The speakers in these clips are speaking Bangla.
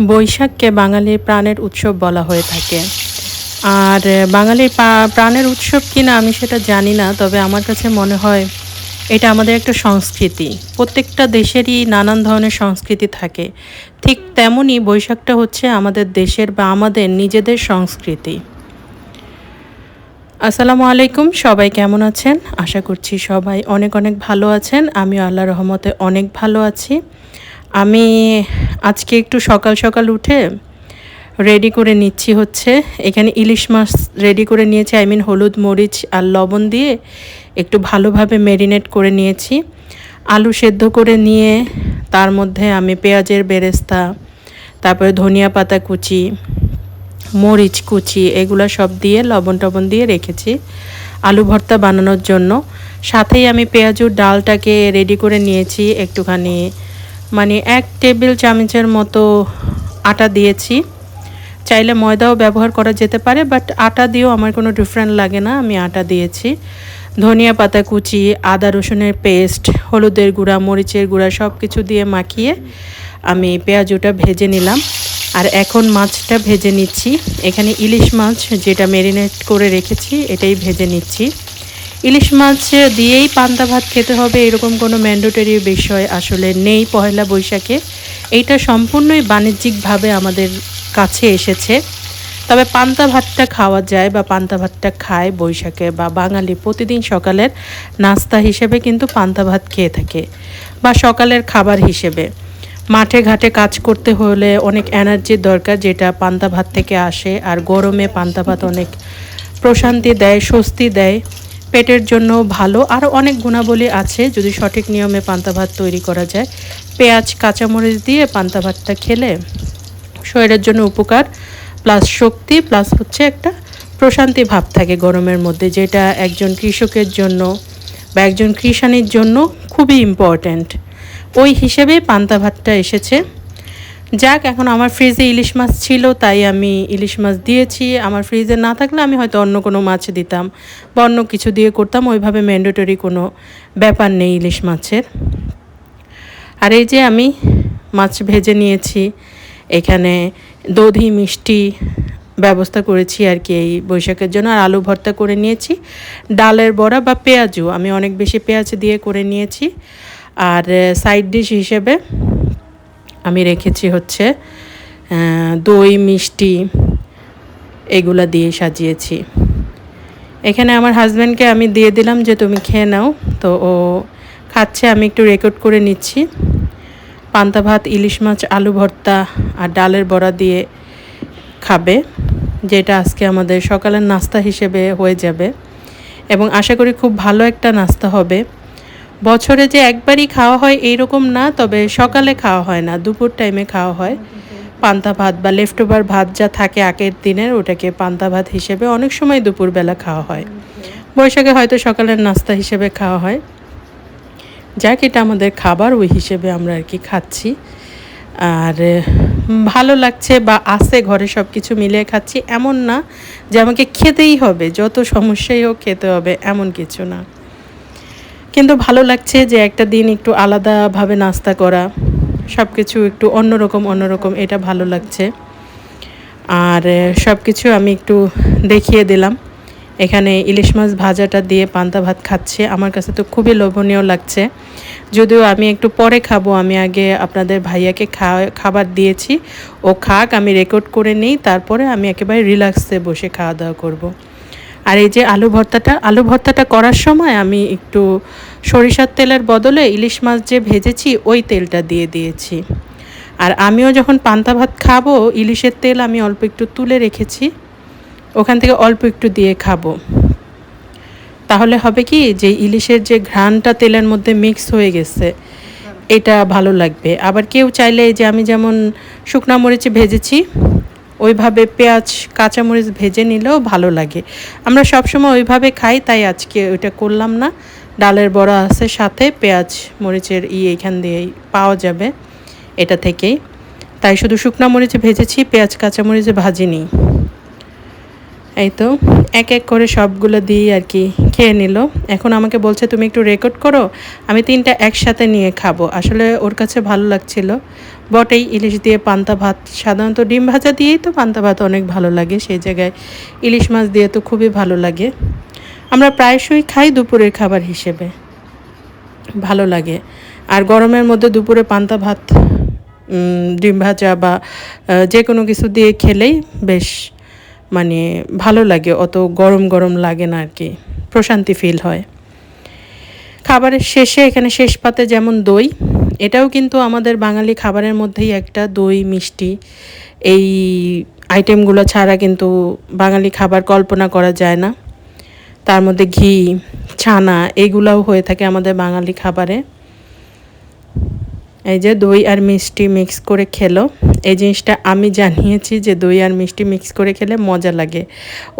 বৈশাখকে বাঙালির প্রাণের উৎসব বলা হয়ে থাকে। আর বাঙালির প্রাণের উৎসব কিনা আমি সেটা জানি না, তবে আমার কাছে মনে হয় এটা আমাদের একটা সংস্কৃতি। প্রত্যেকটা দেশেরই নানান ধরনের সংস্কৃতি থাকে, ঠিক তেমনই বৈশাখটা হচ্ছে আমাদের দেশের বা আমাদের নিজেদের সংস্কৃতি। আসসালামু আলাইকুম, সবাই কেমন আছেন? আশা করছি সবাই অনেক অনেক ভালো আছেন। আমিও আল্লাহর রহমতে অনেক ভালো আছি। আমি আজকে একটু সকাল সকাল উঠে রেডি করে নিচ্ছি হচ্ছে এখানে ইলিশ মাছ রেডি করে নিয়েছি। হলুদ মরিচ আর লবণ দিয়ে একটু ভালোভাবে ম্যারিনেট করে নিয়েছি। আলু সেদ্ধ করে নিয়ে তার মধ্যে আমি পেঁয়াজের বেরেস্তা, তারপরে ধনিয়া পাতা কুচি, মরিচ কুচি এগুলো সব দিয়ে লবণ টবণ দিয়ে রেখেছি আলু ভর্তা বানানোর জন্য। সাথেই আমি পেঁয়াজুর ডালটাকে রেডি করে নিয়েছি। একটুখানি মানে 1 টেবিল চামচের মতো আটা দিয়েছি। চাইলে ময়দাও ব্যবহার করা যেতে পারে, বাট আটা দিয়েও আমার কোনো ডিফারেন্ট লাগে না, আমি আটা দিয়েছি। ধনিয়া পাতা কুচি, আদা রসুনের পেস্ট, হলুদের গুঁড়া, মরিচের গুঁড়া সব কিছু দিয়ে মাখিয়ে আমি পেঁয়াজুটা ভেজে নিলাম। আর এখন মাছটা ভেজে নিচ্ছি। এখানে ইলিশ মাছ যেটা ম্যারিনেট করে রেখেছি এটাই ভেজে নিচ্ছি। ইলিশ মাছ দিয়েই পান্তা ভাত খেতে হবে এরকম কোনো ম্যান্ডেটরি বিষয় আসলে নেই পহেলা বৈশাখে। এইটা সম্পূর্ণই বাণিজ্যিকভাবে আমাদের কাছে এসেছে। তবে পান্তা ভাতটা খাওয়া যায় বা পান্তা ভাতটা খায় বৈশাখে, বা বাঙালি প্রতিদিন সকালের নাস্তা হিসেবে কিন্তু পান্তা ভাত খেয়ে থাকে, বা সকালের খাবার হিসেবে। মাঠে ঘাটে কাজ করতে হলে অনেক এনার্জির দরকার, যেটা পান্তা ভাত থেকে আসে। আর গরমে পান্তা ভাত অনেক প্রশান্তি দেয়, স্বস্তি দেয়, পেটের জন্য ভালো। আরও অনেক গুণাবলী আছে যদি সঠিক নিয়মে পান্তা ভাত তৈরি করা যায়। পেঁয়াজ কাঁচামরিচ দিয়ে পান্তা ভাতটা খেলে শরীরের জন্য উপকার, প্লাস শক্তি, প্লাস হচ্ছে একটা প্রশান্তি ভাব থাকে গরমের মধ্যে, যেটা একজন কৃষকের জন্য বা একজন কৃষাণীর জন্য খুবই ইম্পর্ট্যান্ট। ওই হিসেবেই পান্তা ভাতটা এসেছে। যাক, এখন আমার ফ্রিজে ইলিশ মাছ ছিল তাই আমি ইলিশ মাছ দিয়েছি। আমার ফ্রিজে না থাকলে আমি হয়তো অন্য কোনো মাছ দিতাম বা অন্য কিছু দিয়ে করতাম, ওইভাবে ম্যান্ডেটরি কোনো ব্যাপার নেই ইলিশ মাছের। আর এই যে আমি মাছ ভেজে নিয়েছি, এখানে দধি মিষ্টি ব্যবস্থা করেছি আর কি এই বৈশাখের জন্য। আর আলু ভর্তা করে নিয়েছি, ডালের বড়া বা পেঁয়াজু আমি অনেক বেশি পেঁয়াজ দিয়ে করে নিয়েছি। আর সাইড ডিশ হিসেবে আমি রেখেছি হচ্ছে দই মিষ্টি, এগুলা দিয়ে সাজিয়েছি। এখানে আমার হাজব্যান্ডকে আমি দিয়ে দিলাম যে তুমি খেয়ে নাও, তো ও খাচ্ছে, আমি একটু রেকর্ড করে নিচ্ছি। পান্তা ভাত, ইলিশ মাছ, আলু ভর্তা আর ডালের বড়া দিয়ে খাবে, যেটা আজকে আমাদের সকালের নাস্তা হিসেবে হয়ে যাবে এবং আশা করি খুব ভালো একটা নাস্তা হবে। বছরে যে একবারই খাওয়া হয় এইরকম না, তবে সকালে খাওয়া হয় না, দুপুর টাইমে খাওয়া হয় পান্তা ভাত বা লেফট ওভার ভাত যা থাকে আগের দিনের, ওটাকে পান্তা ভাত হিসেবে অনেক সময় দুপুরবেলা খাওয়া হয়। বৈশাখে হয়তো সকালের নাস্তা হিসেবে খাওয়া হয়। যাক, এটা আমাদের খাবার, ওই হিসেবে আমরা আর কি খাচ্ছি। আর ভালো লাগছে বা আছে ঘরে, সব কিছু মিলিয়ে খাচ্ছি। এমন না যে আমাকে খেতেই হবে, যত সমস্যাই হোক খেতে হবে, এমন কিছু না। কিন্তু ভালো লাগছে যে একটা দিন একটু আলাদাভাবে নাস্তা করা, সব কিছু একটু অন্যরকম, এটা ভালো লাগছে। আর সব কিছু আমি একটু দেখিয়ে দিলাম। এখানে ইলিশ মাছ ভাজাটা দিয়ে পান্তা ভাত খাচ্ছে, আমার কাছে তো খুবই লোভনীয় লাগছে। যদিও আমি একটু পরে খাবো, আমি আগে আপনাদের ভাইয়াকে খাবার দিয়েছি, ও খাক, আমি রেকর্ড করে নিই, তারপরে আমি একেবারে রিল্যাক্সে বসে খাওয়া দাওয়া করব। আর এই যে আলু ভর্তাটা করার সময় আমি একটু সরিষার তেলের বদলে ইলিশ মাছ যে ভেজেছি ওই তেলটা দিয়ে দিয়েছি। আর আমিও যখন পান্তা ভাত খাবো, ইলিশের তেল আমি অল্প একটু তুলে রেখেছি, ওখান থেকে অল্প একটু দিয়ে খাবো। তাহলে হবে কি, যে ইলিশের যে ঘ্রাণটা তেলের মধ্যে মিক্স হয়ে গেছে, এটা ভালো লাগবে। আবার কেউ চাইলে যে আমি যেমন শুকনা মরিচে ভেজেছি ওইভাবে পেঁয়াজ কাঁচামরিচ ভেজে নিলেও ভালো লাগে। আমরা সবসময় ওইভাবে খাই, তাই আজকে ওইটা করলাম না। ডালের বড়া আছে, সাথে পেঁয়াজ মরিচের এইখান দিয়েই পাওয়া যাবে এটা থেকেই, তাই শুধু শুকনা মরিচে ভেজেছি, পেঁয়াজ কাঁচামরিচে ভাজিনি। এই তো এক এক করে সবগুলো দিয়ে আর কি খেয়ে নিল। এখন আমাকে বলছে তুমি একটু রেকর্ড করো, আমি 3টা একসাথে নিয়ে খাবো। আসলে ওর কাছে ভালো লাগছিল, বটেই, ইলিশ দিয়ে পান্তা ভাত সাধারণত ডিম ভাজা দিয়েই তো পান্তা ভাত অনেক ভালো লাগে, সেই জায়গায় ইলিশ মাছ দিয়ে তো খুবই ভালো লাগে। আমরা প্রায়শই খাই দুপুরের খাবার হিসেবে, ভালো লাগে। আর গরমের মধ্যে দুপুরে পান্তা ভাত, ডিম ভাজা বা যে কোনো কিছু দিয়ে খেলেই বেশ মানে ভালো লাগে, অত গরম গরম লাগে না আর কি, প্রশান্তি ফিল হয়। খাবারের শেষে এখানে শেষ পাতে যেমন দই, এটাও কিন্তু আমাদের বাঙালি খাবারের মধ্যেই একটা, দই মিষ্টি এই আইটেমগুলো ছাড়া কিন্তু বাঙালি খাবার কল্পনা করা যায় না। তার মধ্যে ঘি, ছানা এগুলাও হয়ে থাকে আমাদের বাঙালি খাবারে। এই যে দই আর মিষ্টি মিক্স করে খেলো, এই জিনিসটা আমি জানিয়েছি যে দই আর মিষ্টি মিক্স করে খেলে মজা লাগে।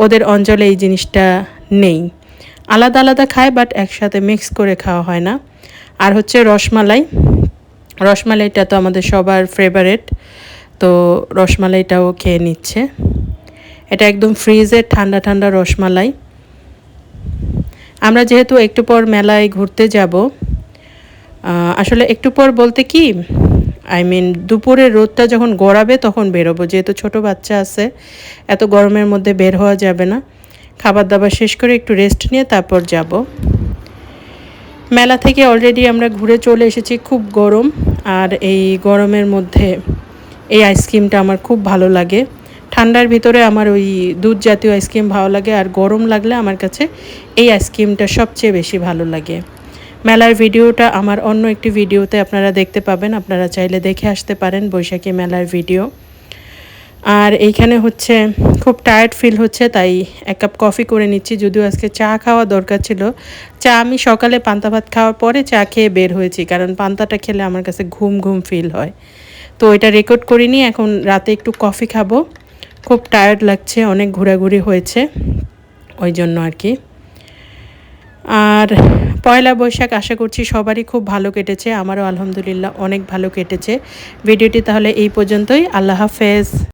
ওদের অঞ্চলে এই জিনিসটা নেই, আলাদা আলাদা খায় বাট একসাথে মিক্স করে খাওয়া হয় না। আর হচ্ছে রসমালাই, রসমালাইটা তো আমাদের সবার ফেভারেট, তো রসমালাইটাও খেয়ে নিচ্ছে। এটা একদম ফ্রিজের ঠান্ডা ঠান্ডা রসমালাই। আমরা যেহেতু একটু পর মেলায় ঘুরতে যাব, আসলে একটু পর বলতে কি দুপুরের রোদটা যখন গড়াবে তখন বেরোবো, যেহেতু ছোট বাচ্চা আছে, এত গরমের মধ্যে বের হওয়া যাবে না। খাবার দাবার শেষ করে একটু রেস্ট নিয়ে তারপর যাব। মেলা থেকে অলরেডি আমরা ঘুরে চলে এসেছি, খুব গরম। আর এই গরমের মধ্যে এই আইসক্রিমটা আমার খুব ভালো লাগে। ঠান্ডার ভিতরে আমার ওই দুধ জাতীয় আইসক্রিম ভালো লাগে, আর গরম লাগলে আমার কাছে এই আইসক্রিমটা সবচেয়ে বেশি ভালো লাগে। মেলার ভিডিওটা আমার অন্য একটি ভিডিওতে আপনারা দেখতে পাবেন, আপনারা চাইলে দেখে আসতে পারেন বৈশাখী মেলার ভিডিও। আর এইখানে হচ্ছে খুব টায়ার্ড ফিল হচ্ছে, তাই এক কাপ কফি করে নিচ্ছি, যদিও আজকে চা খাওয়া দরকার ছিল। চা আমি সকালে পান্তা ভাত খাওয়ার পরে চা খেয়ে বের হয়েছি, কারণ পান্তাটা খেলে আমার কাছে ঘুম ঘুম ফিল হয়। তো এটা রেকর্ড করিনি, এখন রাতে একটু কফি খাবো। খুব টায়ার্ড লাগছে, অনেক ঘোরাঘুরি হয়েছে, ওই জন্য আর কি। আর পয়লা বৈশাখ আশা করছি সবারই খুব ভালো কেটেছে, আমারও আলহামদুলিল্লাহ অনেক ভালো কেটেছে। ভিডিওটি তাহলে এই পর্যন্তই, আল্লাহ হাফেজ।